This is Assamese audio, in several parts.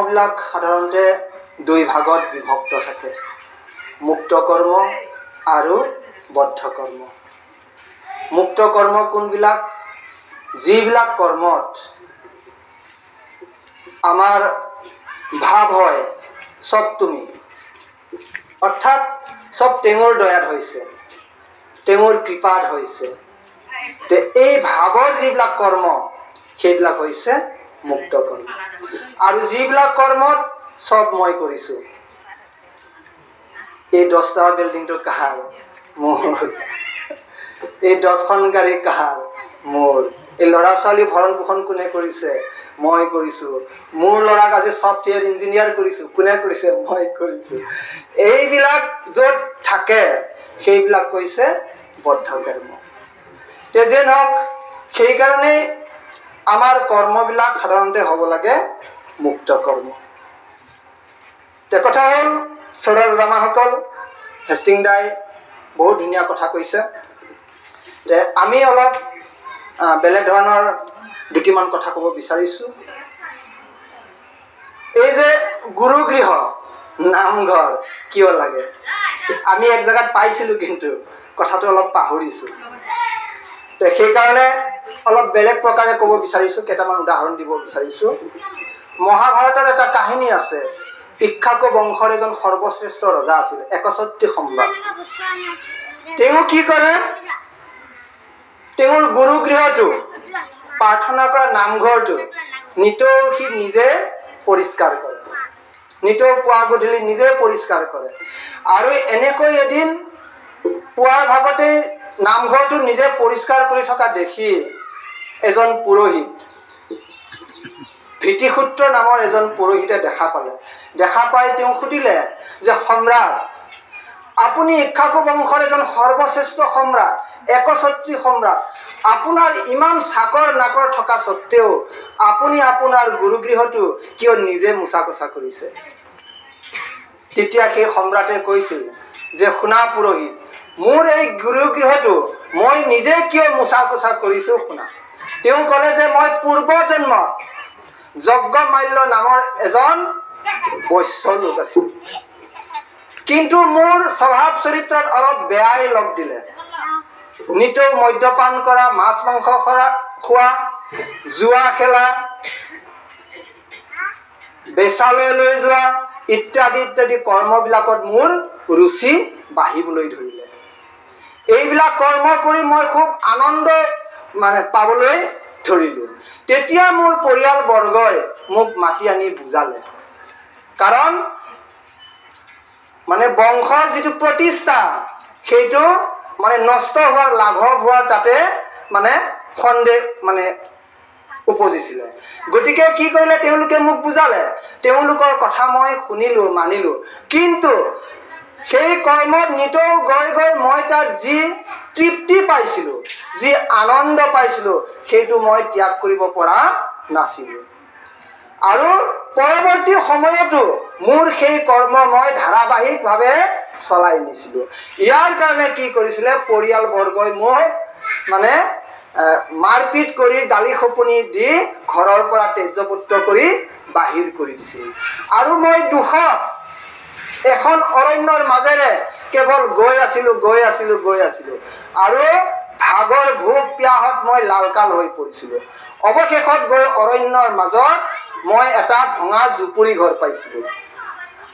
কৰ্মবিলাক সাধাৰণতে দুই ভাগত বিভক্ত থাকে, মুক্ত কৰ্ম আৰু বদ্ধ কৰ্ম। মুক্ত কৰ্ম কোনবিলাক? যিবিলাক কৰ্মত আমাৰ ভাৱ হয় সব তুমি, অৰ্থাৎ সব টেঙৰ দয়াত হৈছে, টেঙৰ কৃপাত হৈছে। এই ভাৱৰ যিবিলাক কৰ্ম সেইবিলাক হৈছে মুক্ত কৰ্ম। আৰু যিবিলাক কৰ্মত সব মই কৰিছো, এই 10টা বিল্ডিংটো কাহাৰ? মোৰ। এই 10খন গাড়ী কাহাৰ? মোৰ। এই ল'ৰা ছোৱালী ভৰণ পোষণ কোনে কৰিছে? মই কৰিছো। মোৰ ল'ৰাক আজি সফ্টৱেৰ ইঞ্জিনিয়াৰ কৰিছো, কোনে কৰিছে? মই কৰিছো। এইবিলাক য'ত থাকে সেইবিলাক কৈছে বদ্ধ কৰ্ম। তেজে নহওক, সেইকাৰণে আমাৰ কৰ্মবিলাক সাধাৰণতে হ'ব লাগে মুক্ত কৰ্ম। কথা হ'ল চোৰৰ ৰামাসকল, হেষ্টিং দাই বহুত ধুনীয়া কথা কৈছে। আমি অলপ বেলেগ ধৰণৰ দুটিমান কথা ক'ব বিচাৰিছো। এই যে গুৰুগৃহ নামঘৰ কিয় লাগে? আমি এক জেগাত পাইছিলো কিন্তু কথাটো অলপ পাহৰিছো। সেইকাৰণে অলপ বেলেগ প্ৰকাৰে ক'ব বিচাৰিছো, কেইটামান উদাহৰণ দিব বিচাৰিছো। মহাভাৰতৰ এটা কাহিনী আছে। ইক্ষ্বাকু বংশৰ এজন সৰ্বশ্ৰেষ্ঠ ৰজা আছিল, 61 সম্ৰাট। তেওঁ কি কৰে? তেওঁৰ গুৰুগৃহটো, প্ৰাৰ্থনা কৰা নামঘৰটো নিতৌ সি নিজে পৰিষ্কাৰ কৰে, নিতৌ পুৱা গধূলি নিজে পৰিষ্কাৰ কৰে। আৰু এনেকৈ এদিন পুৱাৰ ভাগতে নামঘৰটো নিজে পৰিষ্কাৰ কৰি থকা দেখি এজন পুৰোহিত, ভীতিসূত্ৰ নামৰ এজন পুৰোহিতে দেখা পালে। দেখা পাই তেওঁ সুধিলে যে, সম্ৰাট, আপুনি ইক্ষ্বাকু বংশৰ এজন সৰ্বশ্ৰেষ্ঠ সম্ৰাট, 61 সম্ৰাট, আপোনাৰ ইমান চাকৰ নাকৰ থকা স্বত্তেও আপুনি আপোনাৰ গুৰুগৃহটো কিয় নিজে মোচা কোচা কৰিছে? তেতিয়া সেই সম্ৰাটে কৈছিল যে, শুনা পুৰোহিত, মোৰ এই গুৰুগৃহটো মই নিজে কিয় মোচা কোচা কৰিছো শুনা। তেওঁ ক'লে যে, মই পূৰ্ব জন্মত যজ্ঞমাল্য নামৰ এজন বৈশ্য লোক আছিল, কিন্তু মোৰ স্বভাৱ চৰিত্ৰত অলপ বেয়াই লগ দিলে। নিতৌ মদ্যপান কৰা, মাছ মাংস খোৱা, জুৱা খেলা, বেচালৈ লৈ যোৱা ইত্যাদি ইত্যাদি কৰ্মবিলাকত মোৰ ৰুচি বাঢ়িবলৈ ধৰিলে। এইবিলাক কৰ্ম কৰি মই খুব আনন্দ পাবলৈ ধৰিলো। তেতিয়া মোৰ পৰিয়ালবৰ্গই মোক মাতি আনি বুজালে। কাৰণ বংশৰ যিটো প্ৰতিষ্ঠা সেইটো নষ্ট হোৱাৰ, লাঘৱ হোৱাৰ তাতে সন্দেহ উপজিছিলে। গতিকে কি কৰিলে? তেওঁলোকে মোক বুজালে, তেওঁলোকৰ কথা মই শুনিলো, মানিলো। কিন্তু সেই কৰ্মত নিতৌ গৈ গৈ মই তাত যি তৃপ্তি পাইছিলো, যি আনন্দ পাইছিলো, সেইটো মই ত্যাগ কৰিব পৰা নাছিলো। আৰু পৰৱৰ্তী সময়তো মোৰ সেই কৰ্ম মই ধাৰাবাহিকভাৱে চলাই নিছিলো। ইয়াৰ কাৰণে কি কৰিছিলে? পৰিয়ালবৰ্গই মোক মাৰপিট কৰি, গালি খোপনি দি ঘৰৰ পৰা তেজপুত্ৰ কৰি বাহিৰ কৰি দিছিল। আৰু মই দুখত এখন অৰণ্যৰ মাজেৰে কেৱল গৈ আছিলো আৰু ভাগৰ ভোক পিয়াহত মই লালকাল হৈ পৰিছিলো। অৱশেষত গৈ অৰণ্যৰ মাজত মই এটা ভঙা জুপুৰি ঘৰ পাইছিলো।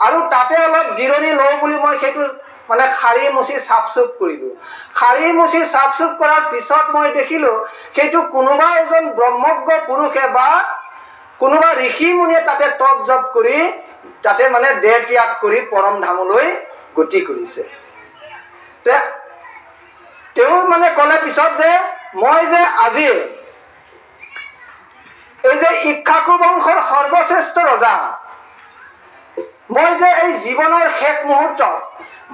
আৰু তাতে অলপ জিৰণি লওঁ বুলি মই সেইটো সাৰি মুচি চাফ চুফ কৰিলো। সাৰি মুচি চাফ চুফ কৰাৰ পিছত মই দেখিলো সেইটো কোনোবা এজন ব্ৰহ্মজ্ঞ পুৰুষে বা কোনোবা ঋষি মুনিয়ে তাতে তপ জপ কৰি তাতে দেহ ত্যাগ কৰি পৰম ধামলৈ গতি কৰিছে। তেওঁ ক'লে পিছত যে, মই যে আজি এই যে ইক্ষ্বাকু বংশৰ সৰ্বশ্ৰেষ্ঠ ৰজা, মই যে এই জীৱনৰ শেষ মুহূৰ্তত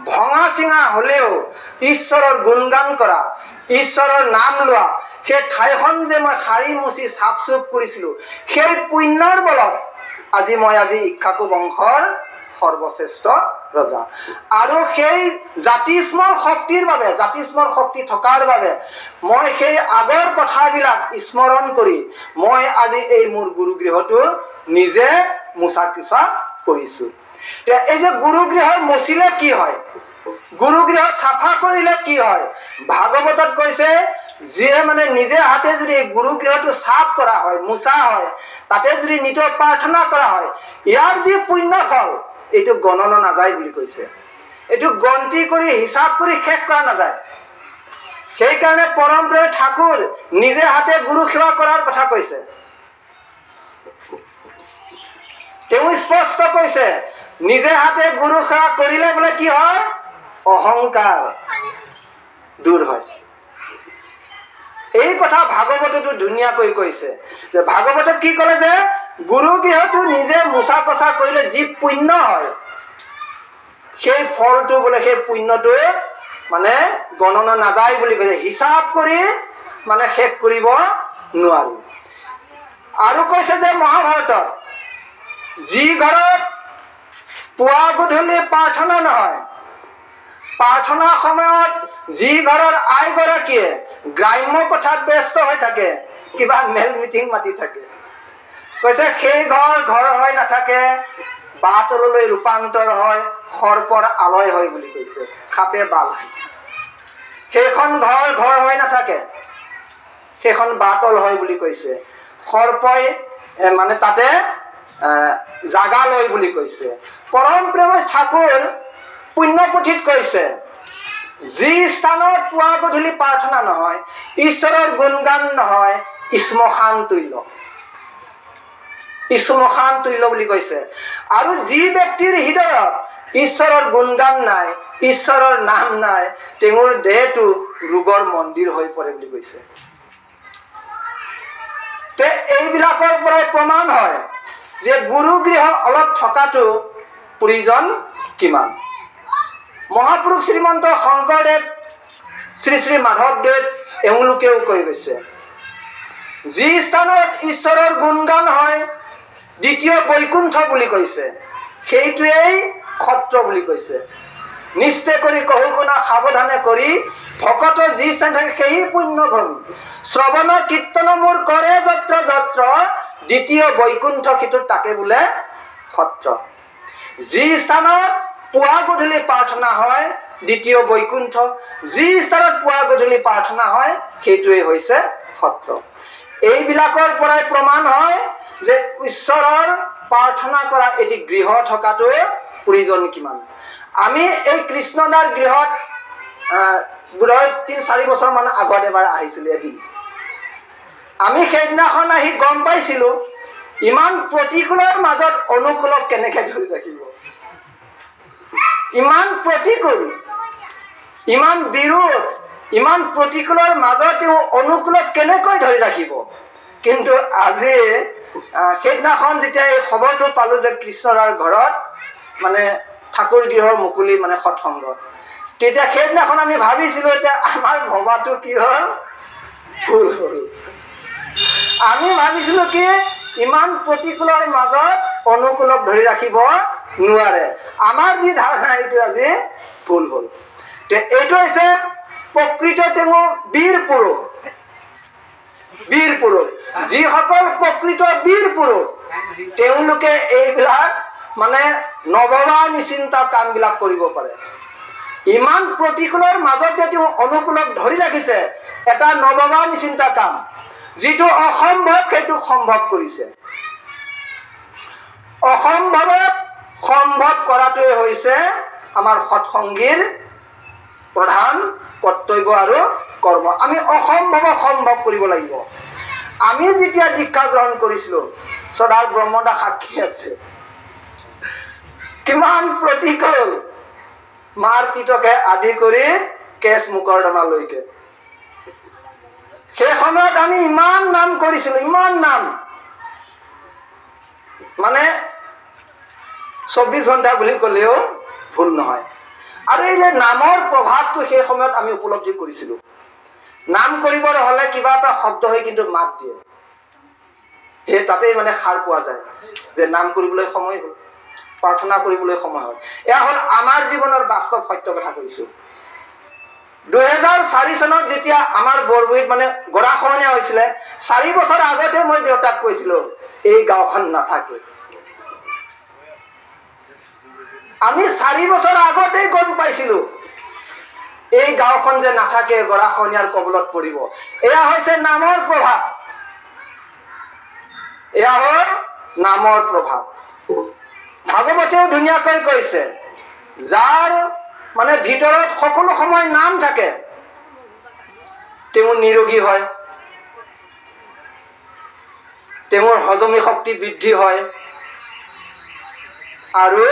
ভঙা চিঙা হলেও ঈশ্বৰৰ গুণগান কৰা, ঈশ্বৰৰ নাম লোৱা সেই ঠাইখন যে মই সাৰি মুচি চাফ চুফ কৰিছিলো, সেই পুণ্যৰ বলত আজি ইক্ষ্বাকু বংশৰ সৰ্বশ্ৰেষ্ঠ ৰজা। আৰু সেই জাতিস্মৰ শক্তিৰ বাবে, জাতিস্মৰ শক্তি থকাৰ বাবে মই সেই আগৰ কথাবিলাক স্মৰণ কৰি মই আজি এই মোৰ গুৰুগৃহটো নিজে মোচা কোচা কৰিছোঁ। এই যে গুৰুগৃহ মচিলে কি হয়, গুৰুগৃহ চাফা কৰিলে কি হয়? ভাগৱতত কৈছে যিয়ে মানে নিজে হাতে যদি গুৰুগৃহটো চাফ কৰা হয়, মোচা হয়, তাতে যদি নিজৰ প্ৰাৰ্থনা কৰা হয়, ইয়াৰ যি পুণ্য ফল এইটো গণনা নাযায় বুলি কৈছে। এইটো গন্তি কৰি হিচাপ কৰি শেষ কৰা নাযায়। সেইকাৰণে পৰম প্ৰেমী ঠাকুৰ নিজে হাতে গুৰু সেৱা কৰাৰ কথা কৈছে। তেওঁ স্পষ্ট কৈছে নিজে হাতে গুৰু সেৱা কৰিলে বোলে কি হয়? অহংকাৰ দূৰ হয়। এই কথা ভাগৱততো ধুনীয়াকৈ কৈছে যে ভাগৱতত কি ক'লে যে গুৰুগৃহটো নিজে মোচা কচা কৰিলে যি পুণ্য হয়, সেই ফলটো বোলে সেই পুণ্যটো মানে গণনা নাযায় বুলি কৈছে। হিচাপ কৰি মানে শেষ কৰিব নোৱাৰি। আৰু কৈছে যে মহাভাৰতত যি ঘৰত পুৱা গধূলি প্ৰাৰ্থনা নহয়, প্ৰাৰ্থনাৰ সময়ত যি ঘৰৰ আইগৰাকীয়ে গ্ৰাম্য কথাত ব্যস্ত হৈ থাকে, কিবা মেল মিটিং মাতি থাকে, কৈছে সেই ঘৰ হৈ নাথাকে, বাটলৈ ৰূপান্তৰ হয়, সৰ্পৰ আলয় হয় বুলি কৈছে। সাপে বাল হয়। সেইখন ঘৰ হৈ নাথাকে, সেইখন বাটল হয় বুলি কৈছে। সৰ্পই মানে তাতে জাগা লয় বুলি কৈছে। পৰম প্ৰেমী ঠাকুৰ পুণ্যপুথিত কৈছে যি স্থানত পুৱা গধূলি প্ৰাৰ্থনা নহয়, ঈশ্বৰৰ গুণগান নহয়, শ্মশান তুল্য, শ্মশান তুল্য বুলি কৈছে। আৰু যি ব্যক্তিৰ হৃদয়ত ঈশ্বৰৰ গুণগান নাই, ঈশ্বৰৰ নাম নাই, তেওঁৰ দেহটো ৰোগৰ মন্দিৰ হৈ পৰে বুলি কৈছে। এইবিলাকৰ পৰাই প্ৰমাণ হয় যে গুৰুগৃহ অলপ থকাটো প্ৰয়োজন কিমান। মহাপুৰুষ শ্ৰীমন্ত শংকৰদেৱ, শ্ৰী শ্ৰী মাধৱদেৱ এওঁলোকেও কৈ গৈছে যি স্থানত ঈশ্বৰৰ গুণগান হয়, দ্বিতীয় বৈকুণ্ঠ বুলি কৈছে, সেইটোৱেই সত্ৰ বুলি কৈছে। নিশ্চয় কৰি কহু শুনা সাৱধানে কৰি ভকত যি স্থান থাকে সেই পুণ্য ভূমি। শ্ৰৱণ কীৰ্তন মোৰ কৰে যত্ৰ যত্ৰ, দ্বিতীয় বৈকুণ্ঠ সিটো তাকে বোলে সত্ৰ। যি স্থানত পুৱা গধূলি প্ৰাৰ্থনা হয়, দ্বিতীয় বৈকুণ্ঠ। যি স্থানত পুৱা গধূলি প্ৰাৰ্থনা হয়, সেইটোৱেই হৈছে সত্ৰ। এইবিলাকৰ পৰাই প্ৰমাণ হয় যে ঈশ্বৰৰ প্ৰাৰ্থনা কৰা এটি গৃহ থকাটো প্ৰয়োজন কিমান। আমি এই কৃষ্ণদাৰ গৃহত বোধহয় ৩-৪ বছৰ মান আগত এবাৰ আহিছিলো এদিন। আমি সেইদিনাখন আহি গম পাইছিলো ইমান প্ৰতিকূলৰ মাজত অনুকূলক কেনেকে ধৰি ৰাখিব। ইমান প্ৰতিকূল, ইমান বিৰোধ, ইমান প্ৰতিকূলৰ মাজত তেওঁ অনুকূলক কেনেকৈ ধৰি ৰাখিব। কিন্তু আজি সেইদিনাখন যেতিয়া এই খবৰটো পালো যে কৃষ্ণদাৰ ঘৰত মানে ঠাকুৰ গৃহৰ মুকলি মানে সৎসংগ, তেতিয়া সেইদিনাখন আমি ভাবিছিলো যে আমাৰ ভবাটো কি হ'ল, ভুল হ'ল। আমি ভাবিছিলো কি ইমান প্ৰতিকূলৰ মাজত অনুকূলক ধৰি ৰাখিব নোৱাৰে। আমাৰ যি ধাৰণা এইটো আজি ভুল হ'ল। এইটো হৈছে প্ৰকৃত তেওঁ বীৰ পুৰুষ। বীৰ পুৰুষ যিসকল প্ৰকৃত বীৰ পুৰুষ তেওঁলোকে এইবিলাক মানে নভবা নিচিন্তা কামবিলাক কৰিব পাৰে। ইমান প্ৰতিকূলৰ মাজতে তেওঁ অনুকূলক ধৰি ৰাখিছে, এটা নভবা নিচিন্তা কাম, যিটো অসম্ভৱ সেইটো সম্ভৱ কৰিছে। অসম্ভৱক সম্ভৱ কৰাটোৱে হৈছে আমাৰ সৎসংগীৰ প্ৰধান কৰ্তব্য আৰু কৰ্ম। আমি অসম্ভৱক সম্ভৱ কৰিব লাগিব। আমি যেতিয়া দীক্ষা গ্ৰহণ কৰিছিলো, সদায় ব্ৰহ্মদা সাক্ষী আছে, কিমান প্ৰতিকূল, মাৰপিটকে আদি কৰি কেছ মোকৰ্দমালৈকে। সেই সময়ত আমি ইমান নাম কৰিছিলো, ইমান নাম, মানে 24 ঘণ্টা বুলি ক'লেও ভুল নহয়। আৰু এই যে নামৰ প্ৰভাৱটো সেই সময়ত আমি উপলব্ধি কৰিছিলো। নাম কৰিবলৈ হলে কিবা এটা শব্দ হৈ কিন্তু মাত দিয়ে, সেই তাতেই মানে সাৰ পোৱা যায় যে নাম কৰিবলৈ সময় হ'ল, প্ৰাৰ্থনা কৰিবলৈ সময় হ'ল। এয়া হ'ল আমাৰ জীৱনৰ বাস্তৱ সত্য কথা কৈছো। 2004 চনত যেতিয়া আমাৰ বৰগুৰিত মানে গৰাখহনীয়া হৈছিলে, 4 বছৰ আগতে মই দেউতাক কৈছিলো এই গাঁওখন নাথাকে, আমি 4 বছৰ আগতেই গম পাইছিলোঁ এই গাঁওখন যে নাথাকে গৰাখহনীয়াৰ কবলত পৰিব। এয়া হৈছে নামৰ প্ৰভাৱ, এয়া হ'ল নামৰ প্ৰভাৱ। ভাগৱতেও ধুনীয়াকৈ কৈছে, যাৰ মানে ভিতৰত সকলো সময় নাম থাকে তেওঁ নিৰোগী হয়, তেওঁৰ হজমী শক্তি বৃদ্ধি হয় আৰু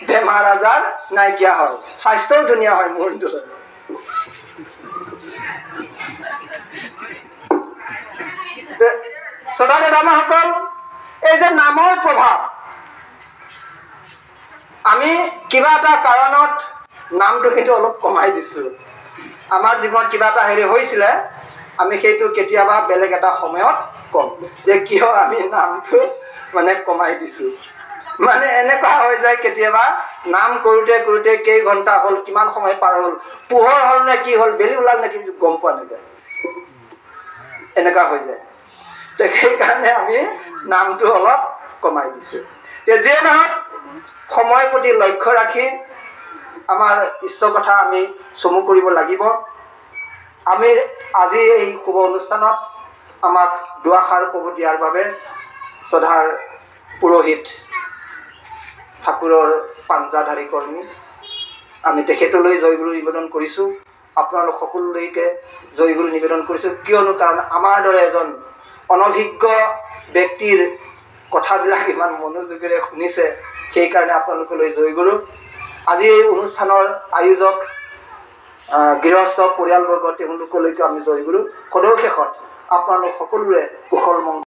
বেমাৰ আজাৰ নাইকিয়া হয়, স্বাস্থ্যও ধুনীয়া হয়। মোৰ শ্ৰোতা দাদাসকল, এই যে নামৰ প্ৰভাৱ, আমি কিবা এটা কাৰণত নামটো কিন্তু অলপ কমাই দিছো। আমাৰ জীৱনত কিবা এটা হৈছিলে, আমি সেইটো কেতিয়াবা বেলেগ এটা সময়ত কম যে কিয় আমি নামটো মানে কমাই দিছো। মানে এনেকুৱা হৈ যায় কেতিয়াবা নাম কৰোঁতে কৰোঁতে কেই ঘণ্টা হ'ল, কিমান সময় পাৰ হ'ল, পোহৰ হ'ল নে কি হ'ল, বেলি ওলাল নে কিন্তু গম পোৱা নাযায়, এনেকুৱা হৈ যায়। সেইকাৰণে আমি নামটো অলপ কমাই দিছো। যিয়ে নহওক, সময়ৰ প্ৰতি লক্ষ্য ৰাখি আমাৰ ইষ্টৰ কথা আমি চমু কৰিব লাগিব। আমি আজি এই শুভ অনুষ্ঠানত আমাক দুআষাৰ ক'ব দিয়াৰ বাবে শ্ৰদ্ধাৰ পুৰোহিত ঠাকুৰৰ পাঞ্জাধাৰী কৰ্মী, আমি তেখেতলৈ জয়গুৰু নিবেদন কৰিছোঁ। আপোনালোক সকলোলৈকে জয়গুৰু নিবেদন কৰিছোঁ, কিয়নো কাৰণ আমাৰ দৰে এজন অনভিজ্ঞ ব্যক্তিৰ কথাবিলাক ইমান মনোযোগেৰে শুনিছে, সেইকাৰণে আপোনালোকলৈ জয়গুৰু। আজি এই অনুষ্ঠানৰ আয়োজক গৃহস্থ পৰিয়ালবৰ্গ, তেওঁলোকলৈকে আমি জয়গুৰু। সদৌ শেষত আপোনালোক সকলোৰে কুশল মংগল